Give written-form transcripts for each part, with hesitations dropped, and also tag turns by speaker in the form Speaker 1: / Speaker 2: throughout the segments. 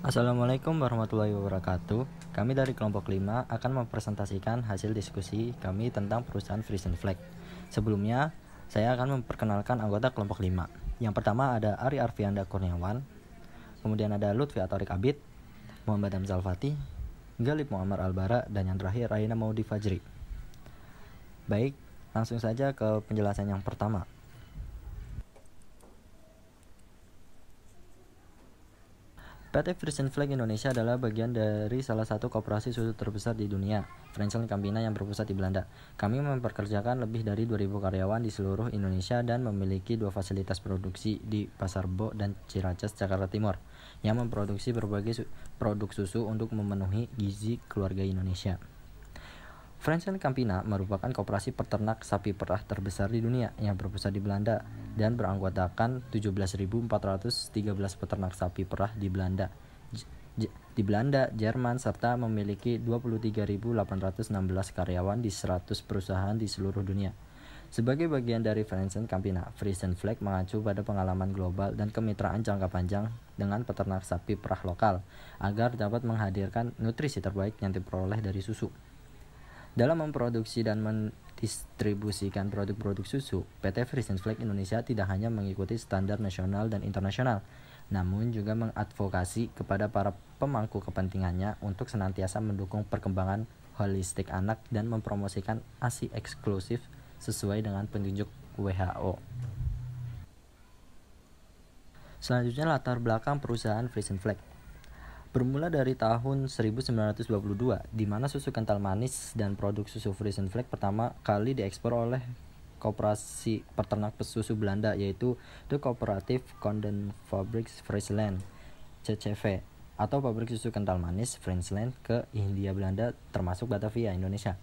Speaker 1: Assalamualaikum warahmatullahi wabarakatuh. Kami dari kelompok 5 akan mempresentasikan hasil diskusi kami tentang perusahaan Frisian Flag. Sebelumnya, saya akan memperkenalkan anggota kelompok 5. Yang pertama ada Ari Arfianda Kurniawan, kemudian ada Lutfi Atorik Abid, Muhammad Hamzal Fatih, Galib Muammar Albara, dan yang terakhir Raina Maudi Fajri. Baik, langsung saja ke penjelasan yang pertama. PT Frisian Flag Indonesia adalah bagian dari salah satu koperasi susu terbesar di dunia, Friesland Campina, yang berpusat di Belanda. Kami mempekerjakan lebih dari 2.000 karyawan di seluruh Indonesia dan memiliki 2 fasilitas produksi di Pasar Bo dan Ciracas, Jakarta Timur, yang memproduksi berbagai produk susu untuk memenuhi gizi keluarga Indonesia. Friesland Campina merupakan koperasi peternak sapi perah terbesar di dunia yang berpusat di Belanda dan beranggotakan 17.413 peternak sapi perah di Belanda, Jerman, serta memiliki 23.816 karyawan di 100 perusahaan di seluruh dunia. Sebagai bagian dari Friesland Campina, Frisian Flag mengacu pada pengalaman global dan kemitraan jangka panjang dengan peternak sapi perah lokal agar dapat menghadirkan nutrisi terbaik yang diperoleh dari susu. Dalam memproduksi dan mendistribusikan produk-produk susu, PT Frisian Flag Indonesia tidak hanya mengikuti standar nasional dan internasional, namun juga mengadvokasi kepada para pemangku kepentingannya untuk senantiasa mendukung perkembangan holistik anak dan mempromosikan ASI eksklusif sesuai dengan petunjuk WHO. Selanjutnya, latar belakang perusahaan Frisian Flag. Bermula dari tahun 1922, di mana susu kental manis dan produk susu Frisian Flag pertama kali diekspor oleh Koperasi Peternak Susu Belanda, yaitu The Cooperative Condenfabrieks Friesland (CCV), atau pabrik susu kental manis Friesland ke Hindia Belanda, termasuk Batavia, Indonesia.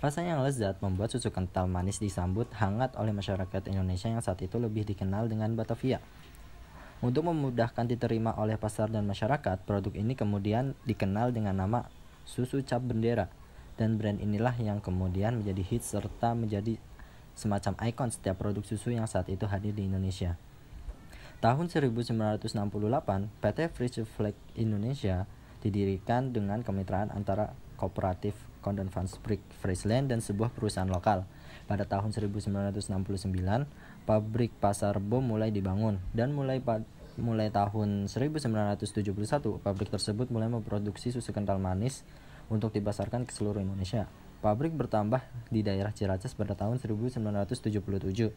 Speaker 1: Rasanya yang lezat membuat susu kental manis disambut hangat oleh masyarakat Indonesia yang saat itu lebih dikenal dengan Batavia. Untuk memudahkan diterima oleh pasar dan masyarakat, produk ini kemudian dikenal dengan nama susu cap bendera, dan brand inilah yang kemudian menjadi hits serta menjadi semacam ikon setiap produk susu yang saat itu hadir di Indonesia. Tahun 1968, PT Frisian Flag Indonesia didirikan dengan kemitraan antara Kooperatif Condenfabrieks Friesland dan sebuah perusahaan lokal. Pada tahun 1969, pabrik Pasar Bo mulai dibangun, dan mulai tahun 1971, pabrik tersebut mulai memproduksi susu kental manis untuk dipasarkan ke seluruh Indonesia. Pabrik bertambah di daerah Ciracas pada tahun 1977,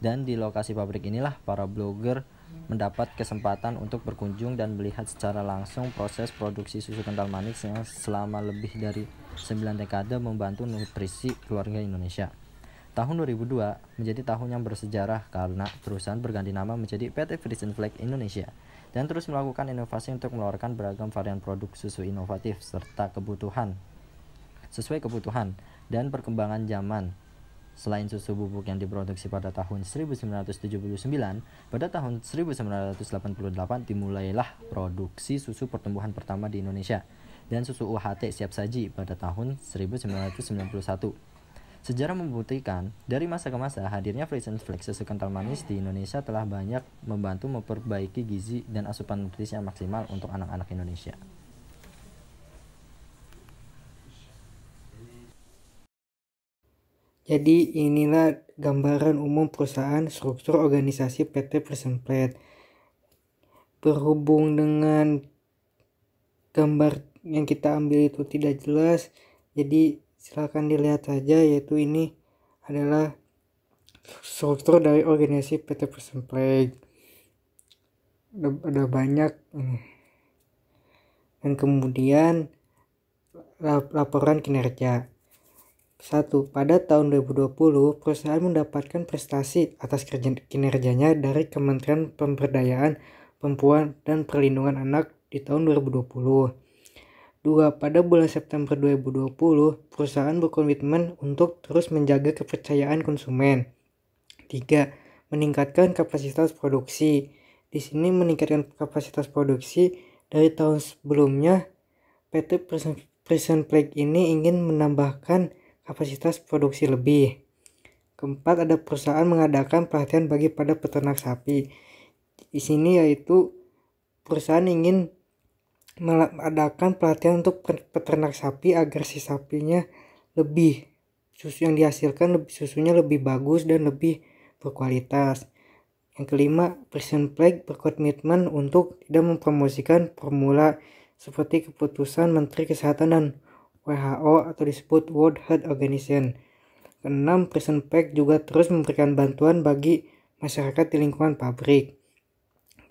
Speaker 1: dan di lokasi pabrik inilah para blogger mendapat kesempatan untuk berkunjung dan melihat secara langsung proses produksi susu kental manis yang selama lebih dari 9 dekade membantu nutrisi keluarga Indonesia. Tahun 2002 menjadi tahun yang bersejarah karena perusahaan berganti nama menjadi PT Frisian Flag Indonesia dan terus melakukan inovasi untuk mengeluarkan beragam varian produk susu inovatif sesuai kebutuhan dan perkembangan zaman. Selain susu bubuk yang diproduksi pada tahun 1979, pada tahun 1988 dimulailah produksi susu pertumbuhan pertama di Indonesia dan susu UHT siap saji pada tahun 1991. Sejarah membuktikan, dari masa ke masa, hadirnya Frisian Flag susu kental manis di Indonesia telah banyak membantu memperbaiki gizi dan asupan nutrisi yang maksimal untuk anak-anak Indonesia.
Speaker 2: Jadi inilah gambaran umum perusahaan, struktur organisasi PT Frisian Flag. Berhubung dengan gambar yang kita ambil itu tidak jelas, jadi silakan dilihat saja, yaitu ini adalah struktur dari organisasi PT Frisian Flag. Ada banyak, dan kemudian laporan kinerja. 1. Pada tahun 2020, perusahaan mendapatkan prestasi atas kinerjanya dari Kementerian Pemberdayaan Perempuan dan Perlindungan Anak di tahun 2020. 2. Pada bulan September 2020, perusahaan berkomitmen untuk terus menjaga kepercayaan konsumen. 3. Meningkatkan kapasitas produksi. Di sini meningkatkan kapasitas produksi dari tahun sebelumnya. PT Frisian Flag ini ingin menambahkan kapasitas produksi lebih. 4. Ada perusahaan mengadakan pelatihan bagi pada peternak sapi. Di sini yaitu perusahaan ingin mengadakan pelatihan untuk peternak sapi agar si sapinya susu yang dihasilkan susunya lebih bagus dan lebih berkualitas. Yang kelima, Precision Flag berkomitmen untuk tidak mempromosikan formula seperti keputusan Menteri Kesehatan dan WHO atau disebut World Health Organization. Keenam, Precision Flag juga terus memberikan bantuan bagi masyarakat di lingkungan pabrik.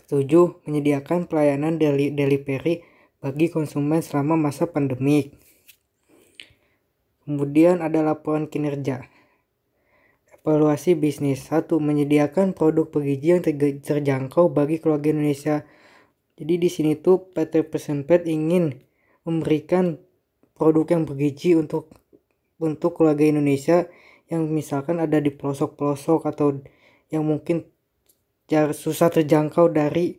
Speaker 2: Ketujuh, menyediakan pelayanan delivery bagi konsumen selama masa pandemik. Kemudian ada laporan kinerja. Evaluasi bisnis. 1. Menyediakan produk bergizi yang terjangkau bagi keluarga Indonesia. Jadi di sini tuh PT Precision Flag ingin memberikan produk yang bergizi untuk keluarga Indonesia yang misalkan ada di pelosok-pelosok atau yang mungkin susah terjangkau dari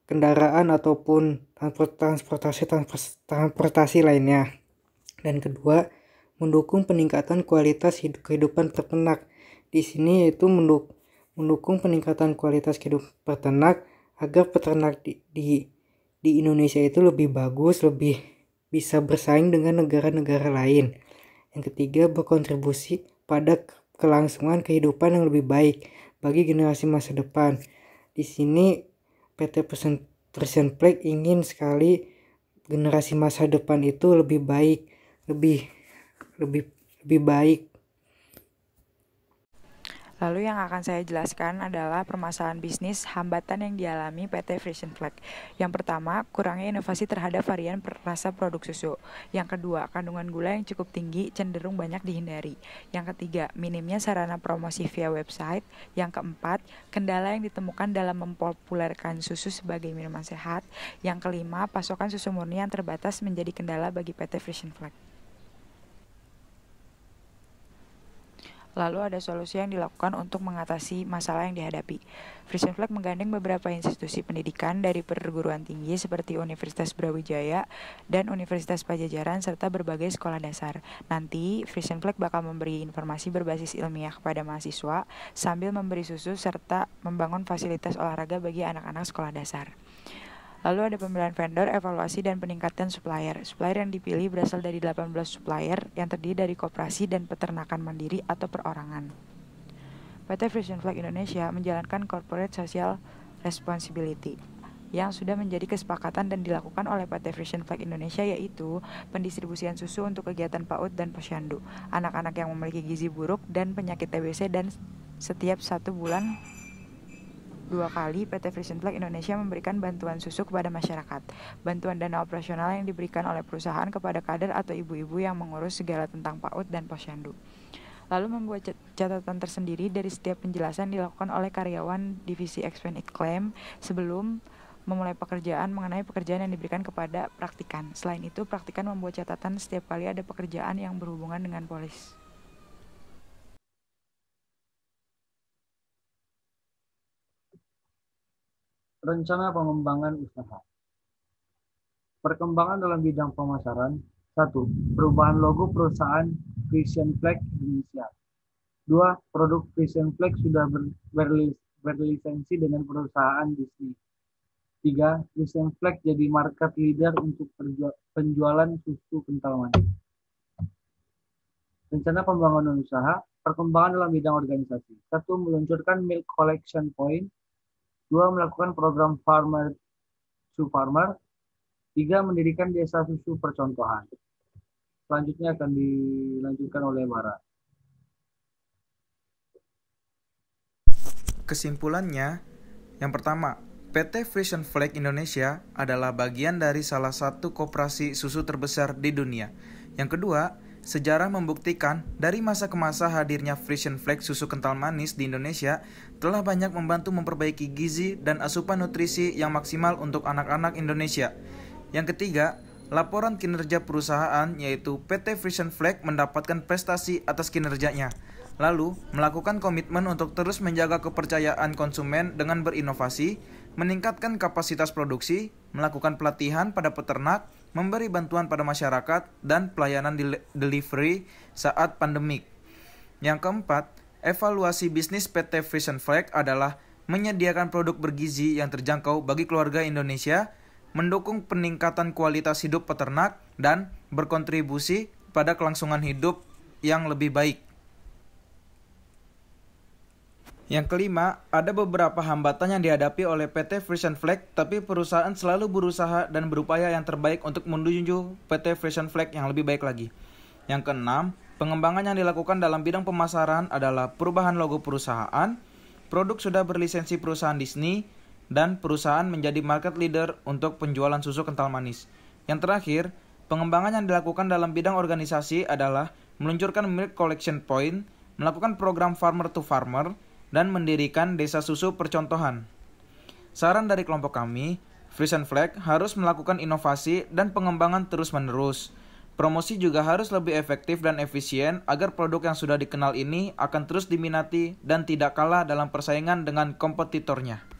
Speaker 2: kendaraan ataupun transportasi lainnya. Dan kedua, mendukung peningkatan kualitas kehidupan peternak. Di sini yaitu mendukung peningkatan kualitas kehidupan peternak agar peternak di Indonesia itu lebih bagus, lebih bisa bersaing dengan negara-negara lain. Yang ketiga, berkontribusi pada kelangsungan kehidupan yang lebih baik bagi generasi masa depan. Di sini PT Precision Flag ingin sekali generasi masa depan itu lebih baik, lebih baik.
Speaker 3: Lalu yang akan saya jelaskan adalah permasalahan bisnis hambatan yang dialami PT Precision Flag. Yang pertama, kurangnya inovasi terhadap varian rasa produk susu. Yang kedua, kandungan gula yang cukup tinggi cenderung banyak dihindari. Yang ketiga, minimnya sarana promosi via website. Yang keempat, kendala yang ditemukan dalam mempopulerkan susu sebagai minuman sehat. Yang kelima, pasokan susu murni yang terbatas menjadi kendala bagi PT Precision Flag. Lalu ada solusi yang dilakukan untuk mengatasi masalah yang dihadapi. Precision Flag menggandeng beberapa institusi pendidikan dari perguruan tinggi seperti Universitas Brawijaya dan Universitas Pajajaran serta berbagai sekolah dasar. Nanti Precision Flag bakal memberi informasi berbasis ilmiah kepada mahasiswa sambil memberi susu serta membangun fasilitas olahraga bagi anak-anak sekolah dasar. Lalu ada pemilihan vendor, evaluasi, dan peningkatan supplier. Supplier yang dipilih berasal dari 18 supplier yang terdiri dari koperasi dan peternakan mandiri atau perorangan. PT Precision Flag Indonesia menjalankan corporate social responsibility yang sudah menjadi kesepakatan dan dilakukan oleh PT Precision Flag Indonesia, yaitu pendistribusian susu untuk kegiatan PAUD dan posyandu, anak-anak yang memiliki gizi buruk dan penyakit TBC, dan setiap 1 bulan 2 kali PT Precision Flag Indonesia memberikan bantuan susu kepada masyarakat. Bantuan dana operasional yang diberikan oleh perusahaan kepada kader atau ibu-ibu yang mengurus segala tentang PAUD dan posyandu. Lalu membuat catatan tersendiri dari setiap penjelasan dilakukan oleh karyawan divisi Explain Claim sebelum memulai pekerjaan mengenai pekerjaan yang diberikan kepada praktikan. Selain itu, praktikan membuat catatan setiap kali ada pekerjaan yang berhubungan dengan polis.
Speaker 4: Rencana pengembangan usaha. Perkembangan dalam bidang pemasaran. 1. Perubahan logo perusahaan Precision Flag Indonesia. 2. Produk Precision Flag sudah berlisensi dengan perusahaan Disney. 3. Precision Flag jadi market leader untuk penjualan susu kental manis. Rencana pembangunan usaha. Perkembangan dalam bidang organisasi. 1. Meluncurkan Milk Collection Point. 2. Melakukan program Farmer to Farmer. 3. Mendirikan desa susu percontohan. Selanjutnya akan dilanjutkan oleh Bara.
Speaker 5: Kesimpulannya, yang pertama, PT Precision Flag Indonesia adalah bagian dari salah satu koperasi susu terbesar di dunia. Yang kedua, sejarah membuktikan dari masa ke masa hadirnya Precision Flag susu kental manis di Indonesia telah banyak membantu memperbaiki gizi dan asupan nutrisi yang maksimal untuk anak-anak Indonesia. Yang ketiga, laporan kinerja perusahaan yaitu PT Precision Flag mendapatkan prestasi atas kinerjanya. Lalu, melakukan komitmen untuk terus menjaga kepercayaan konsumen dengan berinovasi, meningkatkan kapasitas produksi, melakukan pelatihan pada peternak, memberi bantuan pada masyarakat, dan pelayanan delivery saat pandemik. Yang keempat, evaluasi bisnis PT Precision Flag adalah menyediakan produk bergizi yang terjangkau bagi keluarga Indonesia, mendukung peningkatan kualitas hidup peternak, dan berkontribusi pada kelangsungan hidup yang lebih baik. Yang kelima, ada beberapa hambatan yang dihadapi oleh PT Frisian Flag, tapi perusahaan selalu berusaha dan berupaya yang terbaik untuk menuju PT Frisian Flag yang lebih baik lagi. Yang keenam, pengembangan yang dilakukan dalam bidang pemasaran adalah perubahan logo perusahaan, produk sudah berlisensi perusahaan Disney, dan perusahaan menjadi market leader untuk penjualan susu kental manis. Yang terakhir, pengembangan yang dilakukan dalam bidang organisasi adalah meluncurkan Milk Collection Point, melakukan program Farmer to Farmer, dan mendirikan desa susu percontohan. Saran dari kelompok kami, Frisian Flag harus melakukan inovasi dan pengembangan terus-menerus. Promosi juga harus lebih efektif dan efisien agar produk yang sudah dikenal ini akan terus diminati dan tidak kalah dalam persaingan dengan kompetitornya.